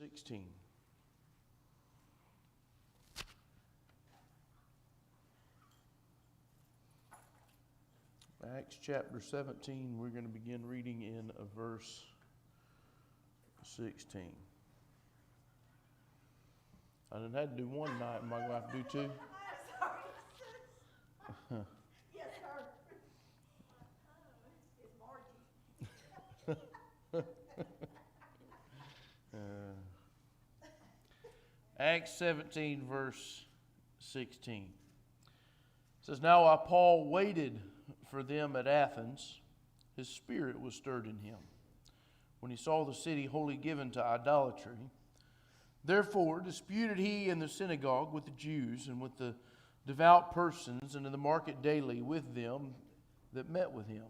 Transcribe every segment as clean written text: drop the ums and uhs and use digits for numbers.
16. Acts chapter 17, we're going to begin reading in verse 16. I didn't have to do one night. Am I going to have to do two? Yes, sir. It's Margie. Acts 17, verse 16. It says, Now while Paul waited for them at Athens, his spirit was stirred in him, when he saw the city wholly given to idolatry. Therefore disputed he in the synagogue with the Jews and with the devout persons, and in the market daily with them that met with him.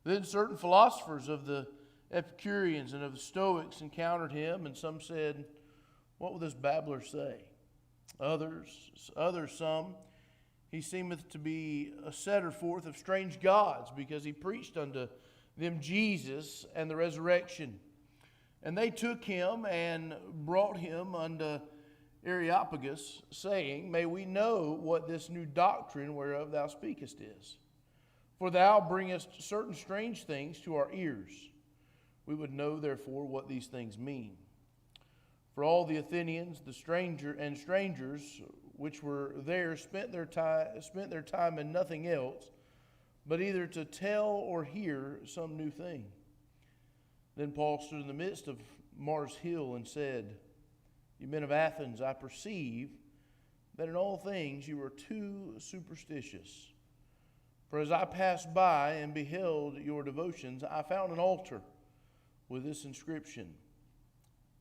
Then certain philosophers of the Epicureans and of the Stoics encountered him, and some said, What will this babbler say? Others some, he seemeth to be a setter forth of strange gods, because he preached unto them Jesus and the resurrection. And they took him and brought him unto Areopagus, saying, May we know what this new doctrine whereof thou speakest is. For thou bringest certain strange things to our ears. We would know therefore what these things mean. For all the Athenians, the strangers which were there spent their time in nothing else, but either to tell or hear some new thing. Then Paul stood in the midst of Mars Hill and said, You men of Athens, I perceive that in all things you are too superstitious. For as I passed by and beheld your devotions, I found an altar with this inscription,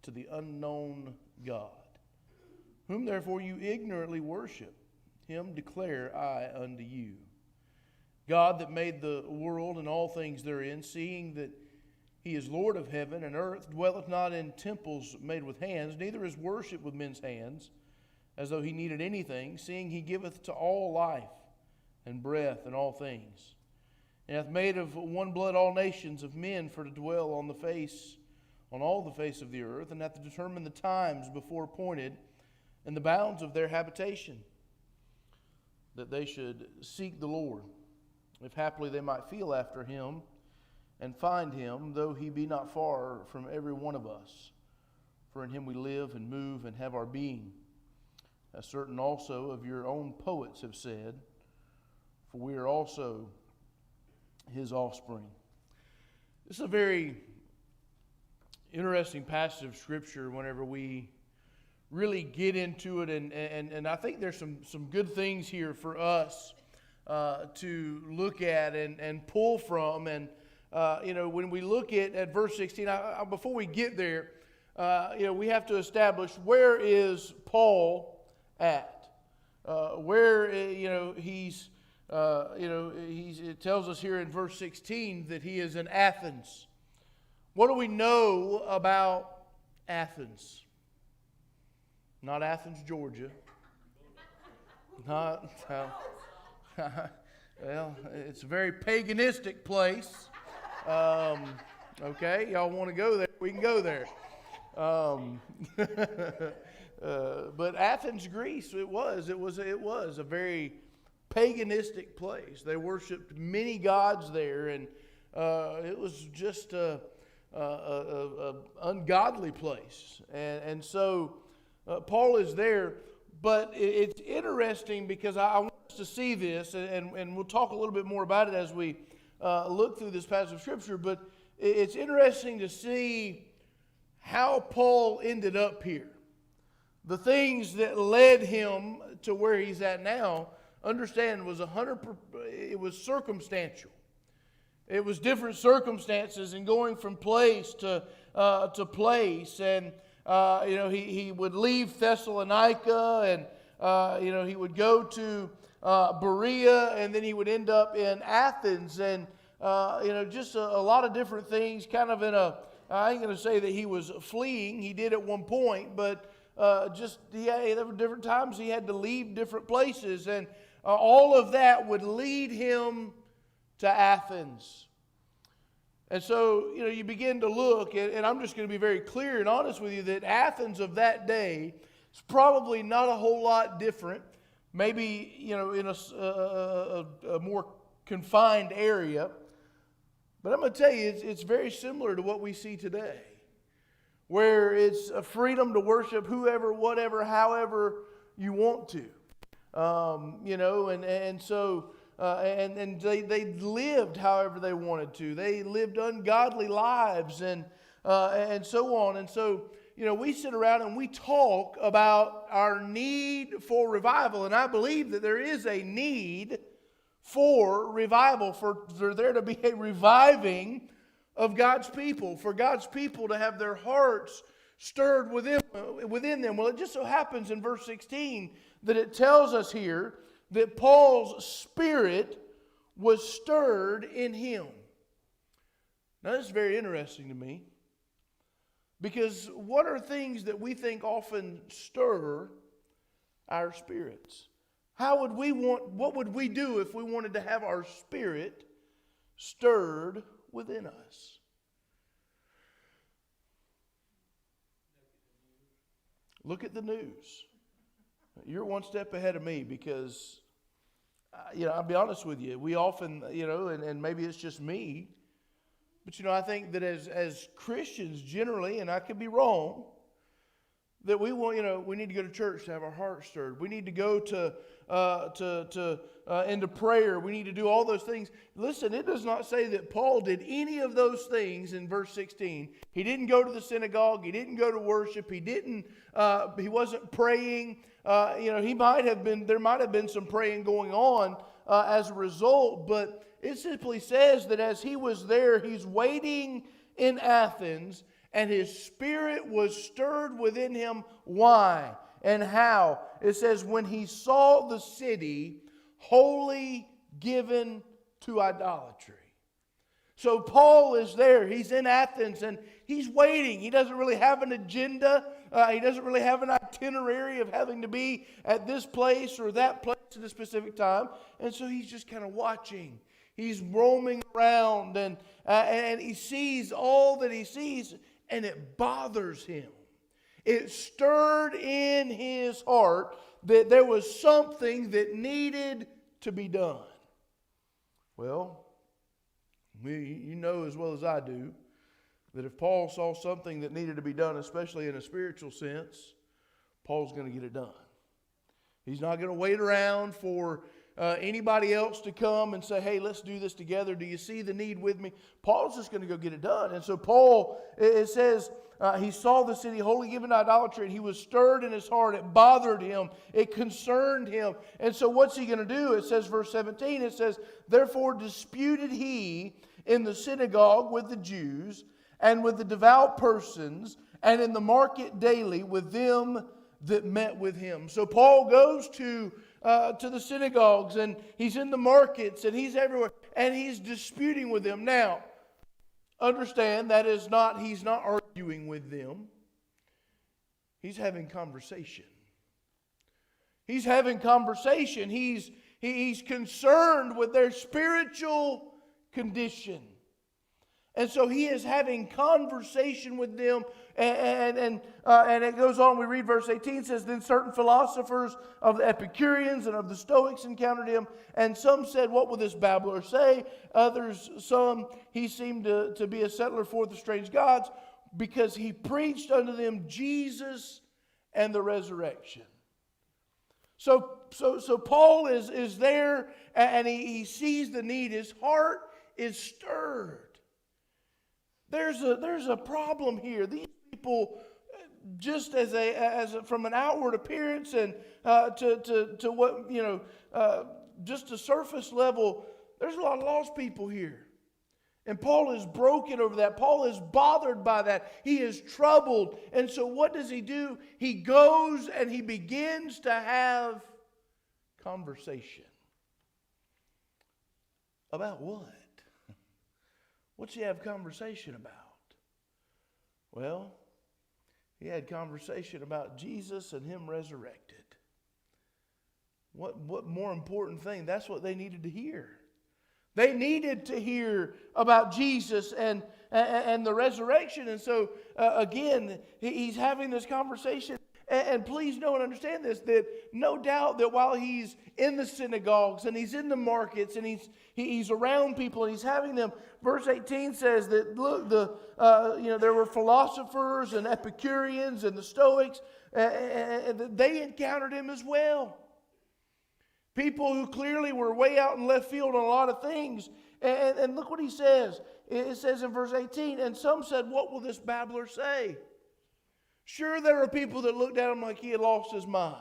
To the unknown God. Whom therefore you ignorantly worship, him declare I unto you. God that made the world and all things therein, seeing that he is Lord of heaven and earth, dwelleth not in temples made with hands, neither is worship with men's hands, as though he needed anything, seeing he giveth to all life and breath and all things. And hath made of one blood all nations of men for to dwell on all the face of the earth, and hath determined the times before appointed and the bounds of their habitation, that they should seek the Lord, if haply they might feel after him, and find him, though he be not far from every one of us. For in him we live and move and have our being. As certain also of your own poets have said, for we are also his offspring. This is a very interesting passage of Scripture whenever we really get into it, and I think there's some good things here for us to look at and pull from. And when we look at verse 16, before we get there, we have to establish, where is Paul at? It tells us here in verse 16 that he is in Athens. What do we know about Athens? Not Athens, Georgia. Well, it's a very paganistic place. Okay, y'all want to go there? We can go there. But Athens, Greece, it was a very paganistic place. They worshipped many gods there, and it was just a ungodly place. And so Paul is there, but it's interesting because I want us to see this, and we'll talk a little bit more about it as we look through this passage of Scripture, but it's interesting to see how Paul ended up here. The things that led him to where he's at now, understand, it was circumstantial. It was different circumstances and going from place to place, and he would leave Thessalonica, and he would go to Berea, and then he would end up in Athens, and just a lot of different things. Kind of I ain't going to say that he was fleeing. He did at one point, but there were different times he had to leave different places, and all of that would lead him to Athens. And so, you begin to look, and I'm just going to be very clear and honest with you that Athens of that day is probably not a whole lot different. Maybe, in a more confined area. But I'm going to tell you, it's very similar to what we see today, where it's a freedom to worship whoever, whatever, however you want to. And they lived however they wanted to. They lived ungodly lives and so on. And so, we sit around and we talk about our need for revival. And I believe that there is a need for revival, for there to be a reviving of God's people, for God's people to have their hearts stirred within them. Well, it just so happens in verse 16 that it tells us here that Paul's spirit was stirred in him. Now, this is very interesting to me, because what are things that we think often stir our spirits? What would we do if we wanted to have our spirit stirred within us? Look at the news. You're one step ahead of me because, I'll be honest with you. We often, and maybe it's just me, but, I think that as Christians generally, and I could be wrong, that we want, we need to go to church to have our hearts stirred. We need to go into prayer. We need to do all those things. Listen, it does not say that Paul did any of those things in verse 16. He didn't go to the synagogue. He didn't go to worship. He wasn't praying. There might have been some praying going on as a result, but it simply says that as he was there, he's waiting in Athens, and his spirit was stirred within him. Why and how? It says, when he saw the city wholly given to idolatry. So Paul is there. He's in Athens, and he's waiting. He doesn't really have an agenda. He doesn't really have an itinerary of having to be at this place or that place at a specific time. And so he's just kind of watching. He's roaming around, and he sees all that he sees, and it bothers him. It stirred in his heart that there was something that needed to be done. Well, you know as well as I do that if Paul saw something that needed to be done, especially in a spiritual sense, Paul's going to get it done. He's not going to wait around for anybody else to come and say, hey, let's do this together. Do you see the need with me? Paul's just going to go get it done. And so Paul, it says, he saw the city wholly given to idolatry, and he was stirred in his heart. It bothered him. It concerned him. And so what's he going to do? It says, verse 17, it says, therefore disputed he in the synagogue with the Jews and with the devout persons, and in the market daily with them that met with him. So Paul goes to the synagogues, and he's in the markets, and he's everywhere, and he's disputing with them. Now, understand that he's not arguing with them. He's having conversation. He's having conversation. He's concerned with their spiritual condition. And so he is having conversation with them, and it goes on. We read verse 18, it says, then certain philosophers of the Epicureans and of the Stoics encountered him, and some said, what will this babbler say? Some, he seemed to be a settler forth of strange gods, because he preached unto them Jesus and the resurrection. So Paul is there, and he sees the need. His heart is stirred. There's a problem here. These people, just from an outward appearance and to what just a surface level, there's a lot of lost people here, and Paul is broken over that. Paul is bothered by that. He is troubled, and so what does he do? He goes and he begins to have conversation. About what? What's he have conversation about? Well, he had conversation about Jesus and him resurrected. What more important thing? That's what they needed to hear. They needed to hear about Jesus and the resurrection. And so, again, he's having this conversation. And please know and understand this, that no doubt that while he's in the synagogues and he's in the markets and he's around people and he's having them, verse 18 says that, look, there were philosophers and Epicureans and the Stoics, and they encountered him as well. People who clearly were way out in left field on a lot of things. And look what he says. It says in verse 18, and some said, what will this babbler say? Sure, there were people that looked at him like he had lost his mind.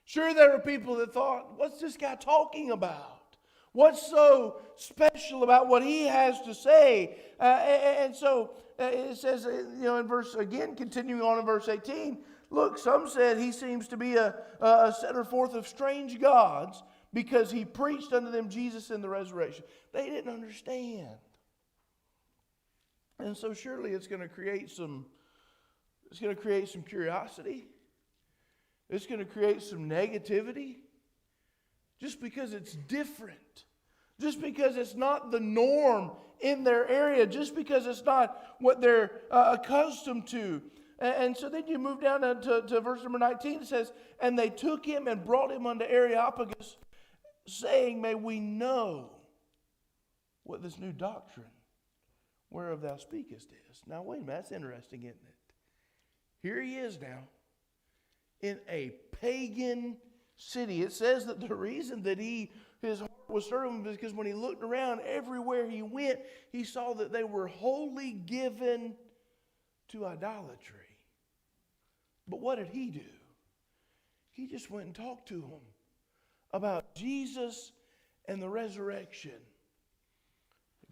Sure, there were people that thought, what's this guy talking about? What's so special about what he has to say? And so it says, in verse, again, continuing on in verse 18, look, some said he seems to be a setter forth of strange gods because he preached unto them Jesus in the resurrection. They didn't understand. And so surely it's going to create some curiosity. It's going to create some negativity. Just because it's different. Just because it's not the norm in their area. Just because it's not what they're accustomed to. And so then you move down to verse number 19. It says, and they took him and brought him unto Areopagus, saying, may we know what this new doctrine whereof thou speakest is. Now wait a minute, that's interesting, isn't it? Here he is now in a pagan city. It says that the reason that his heart was stirred was because when he looked around everywhere he went, he saw that they were wholly given to idolatry. But what did he do? He just went and talked to them about Jesus and the resurrection.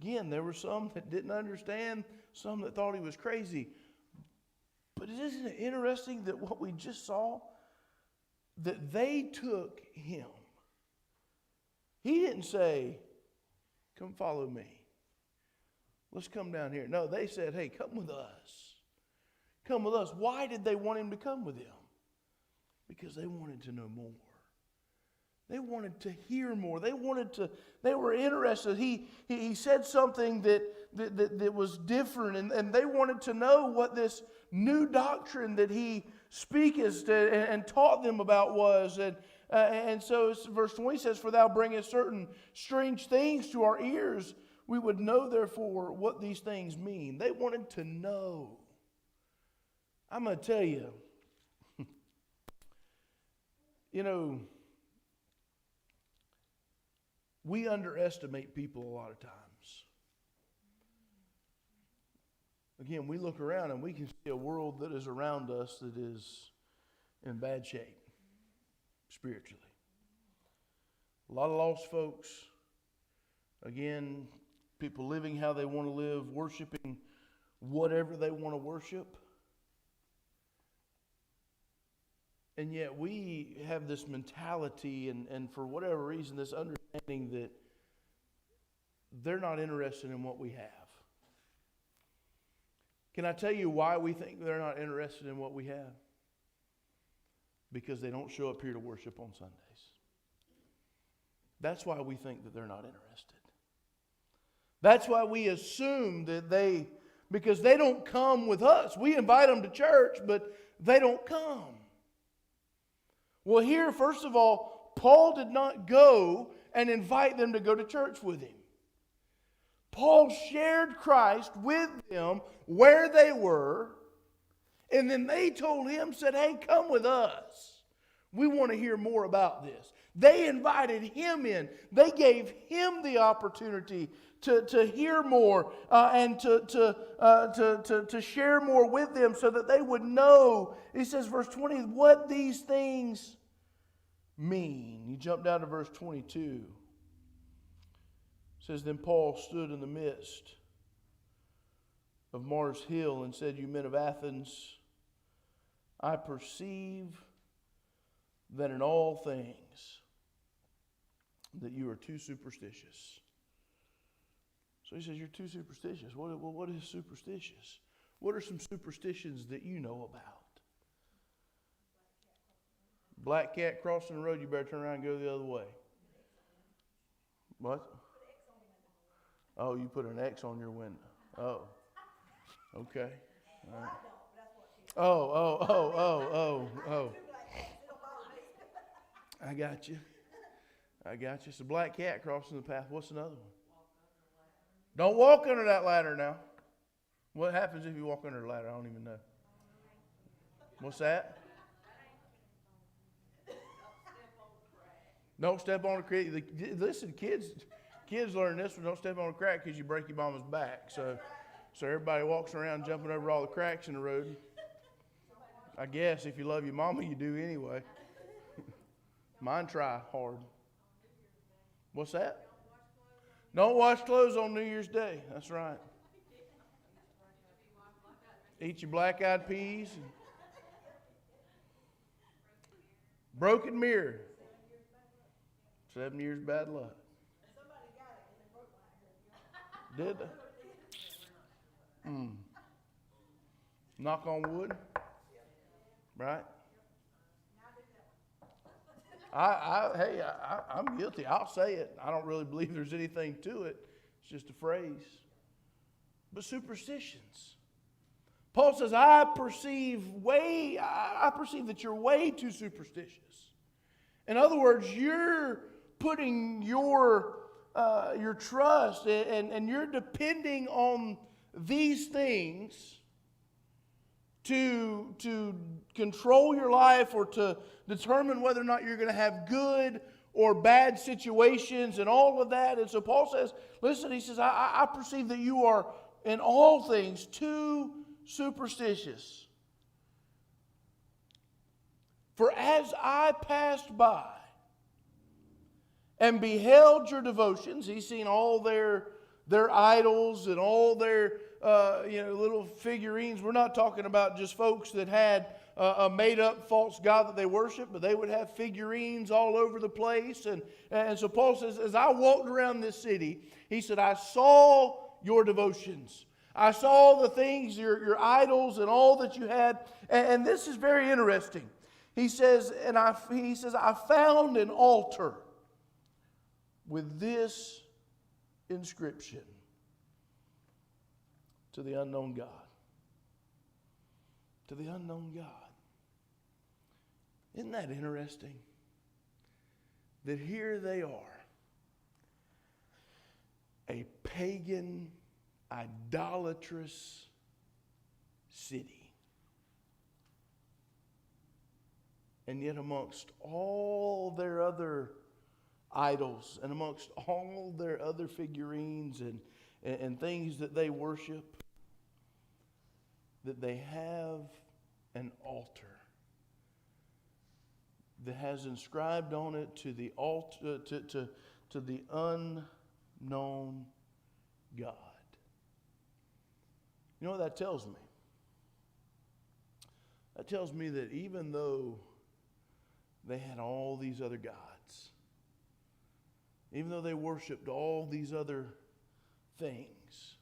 Again, there were some that didn't understand, some that thought he was crazy. But isn't it interesting that what we just saw, that they took him. He didn't say, come follow me. Let's come down here. No, they said, hey, come with us. Come with us. Why did they want him to come with them? Because they wanted to know more. They wanted to hear more. They were interested. He said something that was different, and they wanted to know what this new doctrine that he speakest and taught them about was. And so verse 20 says, for thou bringest certain strange things to our ears. We would know therefore what these things mean. They wanted to know. I'm going to tell you, we underestimate people a lot of times. Again, we look around and we can see a world that is around us that is in bad shape spiritually. A lot of lost folks. Again, people living how they want to live, worshiping whatever they want to worship. And yet we have this mentality and for whatever reason, this understanding that they're not interested in what we have. Can I tell you why we think they're not interested in what we have? Because they don't show up here to worship on Sundays. That's why we think that they're not interested. That's why we assume that because they don't come with us. We invite them to church, but they don't come. Well, here, first of all, Paul did not go and invite them to go to church with him. Paul shared Christ with them where they were, and then they told him, said, hey, come with us. We want to hear more about this. They invited him in. They gave him the opportunity to hear more and to share more with them so that they would know. He says, verse 20, what these things mean. You jump down to verse 22. It says, then Paul stood in the midst of Mars Hill and said, you men of Athens, I perceive that in all things that you are too superstitious. So he says, you're too superstitious. What is superstitious? What are some superstitions that you know about? Black cat crossing the road, you better turn around and go the other way. What? Oh, you put an X on your window. Oh, okay. All right. Oh. I got you. It's a black cat crossing the path. What's another one? Don't walk under that ladder now. What happens if you walk under the ladder? I don't even know. What's that? Don't step on a crack. Listen, kids learn this one. Don't step on a crack because you break your mama's back. So everybody walks around jumping over all the cracks in the road. I guess if you love your mama, you do anyway. Mine try hard. What's that? Don't wash clothes on New Year's Day. That's right. Eat your black-eyed peas. Broken mirror. 7 years bad luck. Did they? Knock on wood. Right? I'm guilty. I'll say it. I don't really believe there's anything to it. It's just a phrase. But superstitions. Paul says, I perceive that you're way too superstitious. In other words, you're putting your trust and you're depending on these things to control your life or to determine whether or not you're going to have good or bad situations and all of that. And so Paul says, listen, he says, I perceive that you are in all things too superstitious. For as I passed by and beheld your devotions, he's seen all their idols and all their little figurines. We're not talking about just folks that had a made-up false god that they worship, but they would have figurines all over the place. And so Paul says, as I walked around this city, he said, I saw your devotions. I saw the things, your idols and all that you had. And this is very interesting. He says, I found an altar with this inscription: to the unknown God. To the unknown God. Isn't that interesting? That here they are, a pagan, idolatrous city. And yet amongst all their other idols and amongst all their other figurines and things that they worship, that they have an altar that has inscribed on it to the altar, to the unknown God. You know what that tells me? That tells me that even though they had all these other gods, even though they worshiped all these other things,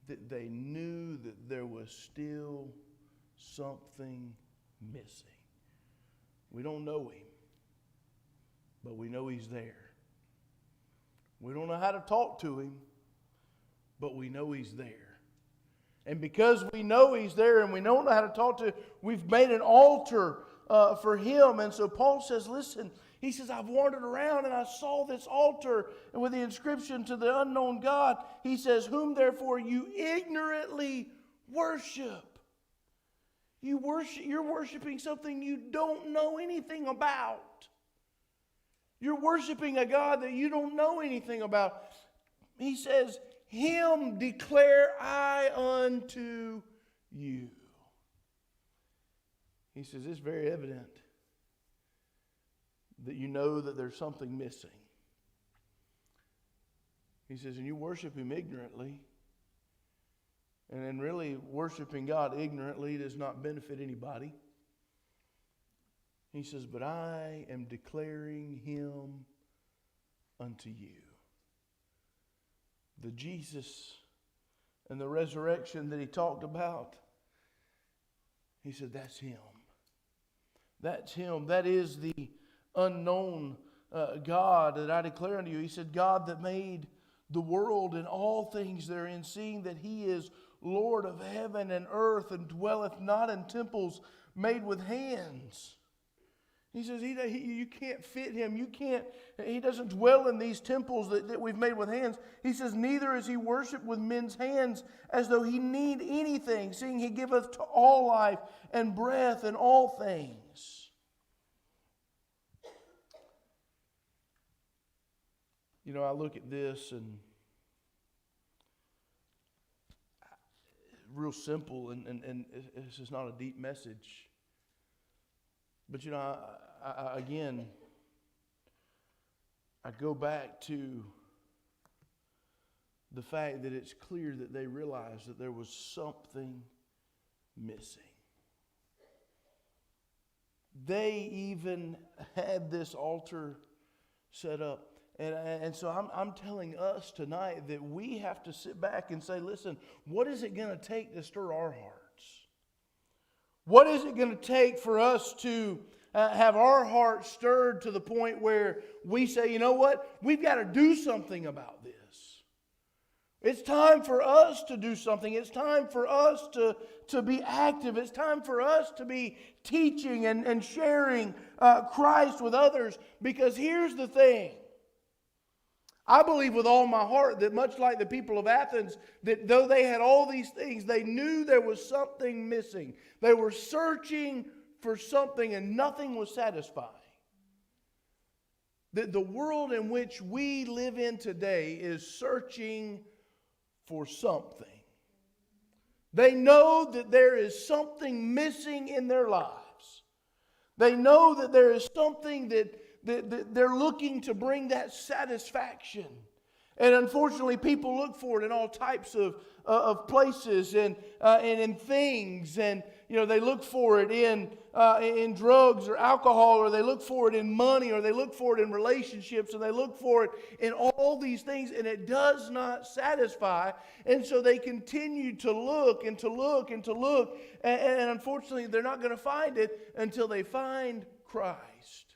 that they knew that there was still something missing. We don't know him, but we know he's there. We don't know how to talk to him, but we know he's there. And because we know he's there and we don't know how to talk to him, we've made an altar for him. And so Paul says, listen, he says, I've wandered around and I saw this altar with the inscription to the unknown God. He says, whom therefore you ignorantly worship. You're worshiping something you don't know anything about. You're worshiping a God that you don't know anything about. He says, him declare I unto you. He says, it's very evident that you know that there's something missing. He says, and you worship him ignorantly. And then really worshiping God ignorantly does not benefit anybody. He says, but I am declaring him unto you. The Jesus and the resurrection that he talked about, he said, that's him. That's him. That is the unknown God that I declare unto you. He said, God that made the world and all things therein, seeing that he is Lord of heaven and earth, and dwelleth not in temples made with hands. He says you can't fit him. He doesn't dwell in these temples that we've made with hands. He says, neither is he worshipped with men's hands as though he need anything, seeing he giveth to all life and breath and all things. You know, I look at this and real simple, and this is not a deep message. But you know, I go back to the fact that it's clear that they realized that there was something missing. They even had this altar set up. And so I'm telling us tonight that we have to sit back and say, listen, what is it going to take to stir our hearts? What is it going to take for us to have our hearts stirred to the point where we say, you know what? We've got to do something about this. It's time for us to do something. It's time for us to be active. It's time for us to be teaching and sharing Christ with others. Because here's the thing. I believe with all my heart that much like the people of Athens, that though they had all these things, they knew there was something missing. They were searching for something and nothing was satisfying. The world in which we live in today is searching for something. They know that there is something missing in their lives. They know that there is something that they're looking to bring that satisfaction. And unfortunately, people look for it in all types of places and in things. And you know, they look for it in drugs or alcohol, or they look for it in money, or they look for it in relationships, and they look for it in all these things, and it does not satisfy. And so they continue to look and to look and to look, and unfortunately, they're not going to find it until they find Christ.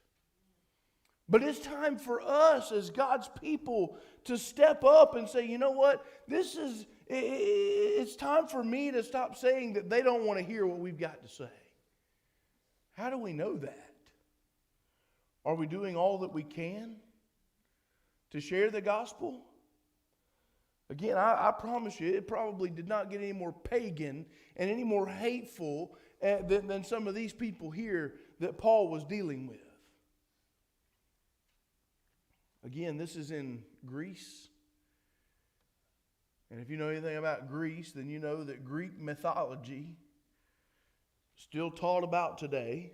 But it's time for us as God's people to step up and say, you know what? It's time for me to stop saying that they don't want to hear what we've got to say. How do we know that? Are we doing all that we can to share the gospel? Again, I promise you, it probably did not get any more pagan and any more hateful than some of these people here that Paul was dealing with. Again, this is in Greece. And if you know anything about Greece, then you know that Greek mythology, still taught about today,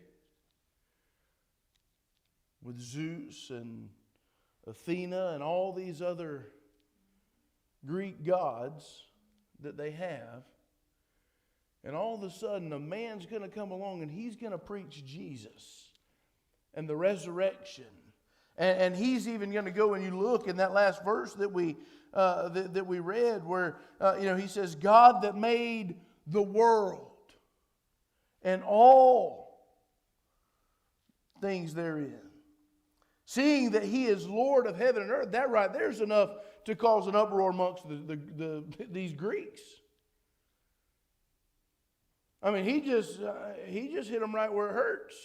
with Zeus and Athena and all these other Greek gods that they have. And all of a sudden, a man's going to come along and he's going to preach Jesus and the resurrection. And he's even going to go, and you look in that last verse that we read, where he says, God that made the world and all things therein, seeing that he is Lord of heaven and earth. That right there's enough to cause an uproar amongst these Greeks. I mean, he just hit them right where it hurts.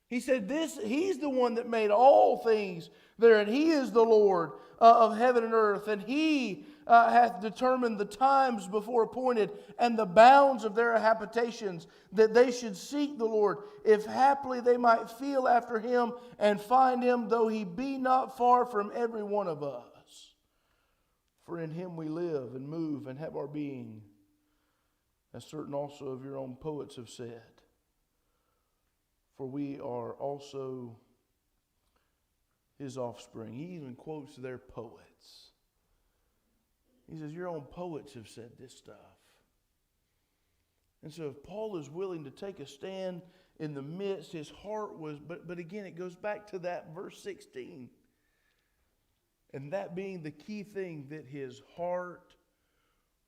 He said, he's the one that made all things there, and he is the Lord of heaven and earth, and he hath determined the times before appointed and the bounds of their habitations, that they should seek the Lord, if haply they might feel after him and find him, though he be not far from every one of us. For in him we live and move and have our being, as certain also of your own poets have said. For we are also his offspring. He even quotes their poets. He says, your own poets have said this stuff. And so if Paul is willing to take a stand in the midst, his heart was, but again, it goes back to that verse 16. And that being the key thing, that his heart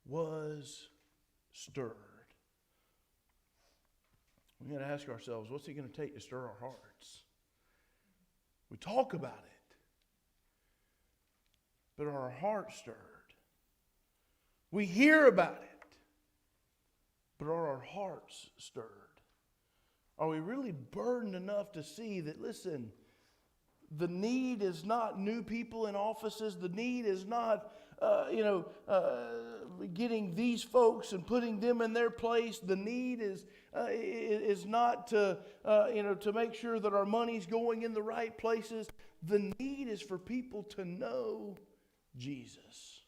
was stirred. We got to ask ourselves, what's it going to take to stir our hearts? We talk about it. but are our hearts stirred? We hear about it, but are our hearts stirred? Are we really burdened enough to see that, listen, the need is not new people in offices. The need is not, getting these folks and putting them in their place. The need is not to make sure that our money's going in the right places. The need is for people to know Jesus.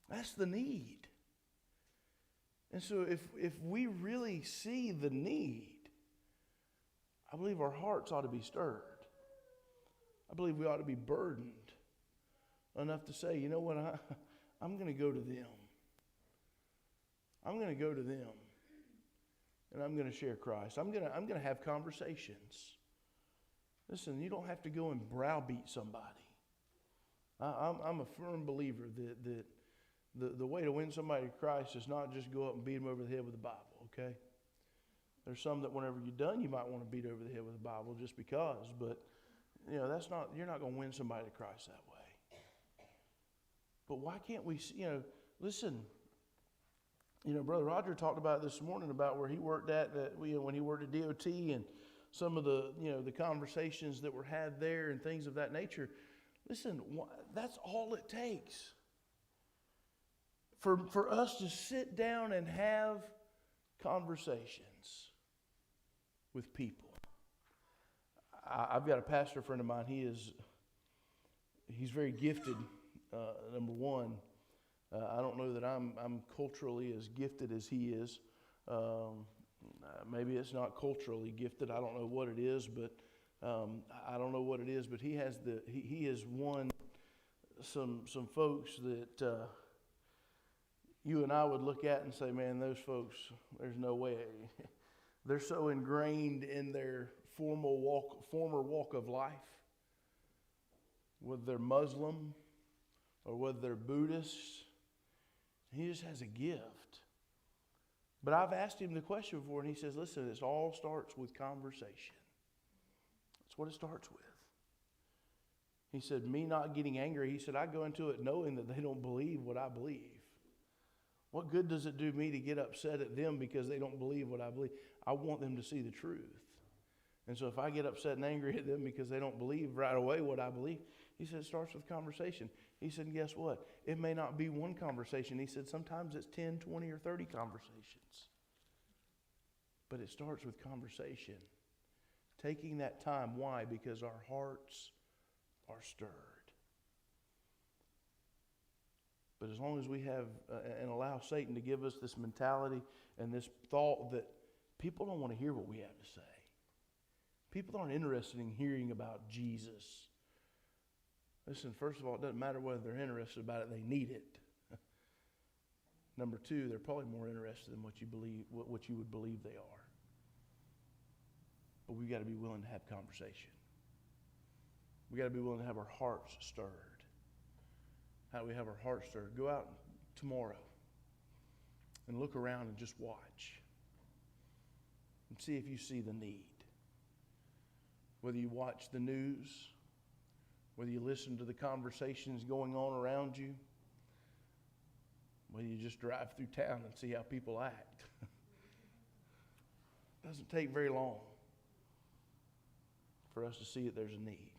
That's the need. And so if we really see the need, I believe our hearts ought to be stirred. I believe we ought to be burdened enough to say, you know what, I'm going to go to them. I'm going to go to them. And I'm going to share Christ. I'm going to have conversations. Listen, you don't have to go and browbeat somebody. I'm a firm believer that the way to win somebody to Christ is not just go up and beat them over the head with the Bible, okay? There's some that whenever you're done, you might want to beat over the head with the Bible just because, but you're not going to win somebody to Christ that way. But why can't we, listen, Brother Roger talked about this morning about where he worked at, when he worked at DOT and some of the conversations that were had there and things of that nature. Listen, that's all it takes for us to sit down and have conversations with people. I've got a pastor friend of mine. He's very gifted. Number one, I don't know that I'm culturally as gifted as he is. Maybe it's not culturally gifted. I don't know what it is, but he has won some folks that you and I would look at and say, man, those folks, there's no way. They're so ingrained in their former walk of life, whether they're Muslim or whether they're Buddhist. He just has a gift. But I've asked him the question before, and he says, listen, it all starts with conversation. That's what it starts with. He said, me not getting angry, he said, I go into it knowing that they don't believe what I believe. What good does it do me to get upset at them because they don't believe what I believe? I want them to see the truth. And so if I get upset and angry at them because they don't believe right away what I believe, he said, it starts with conversation. He said, guess what? It may not be one conversation. He said, sometimes it's 10, 20, or 30 conversations. But it starts with conversation. Taking that time. Why? Because our hearts are stirred. But as long as we have and allow Satan to give us this mentality and this thought that people don't want to hear what we have to say. People aren't interested in hearing about Jesus. Listen, first of all, it doesn't matter whether they're interested about it, they need it. Number two, they're probably more interested in what you believe, what you would believe they are. But we've got to be willing to have conversation. We've got to be willing to have our hearts stirred. How do we have our hearts stirred? Go out tomorrow and look around and just watch. And see if you see the need. Whether you watch the news, whether you listen to the conversations going on around you, whether you just drive through town and see how people act. It doesn't take very long for us to see that there's a need.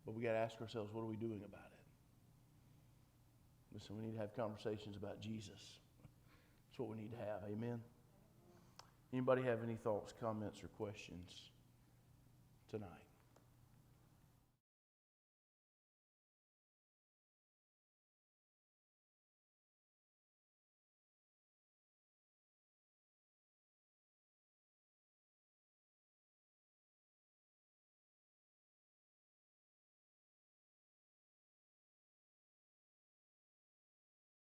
But we got to ask ourselves, what are we doing about it? Listen, we need to have conversations about Jesus. That's what we need to have. Amen? Anybody have any thoughts, comments, or questions tonight?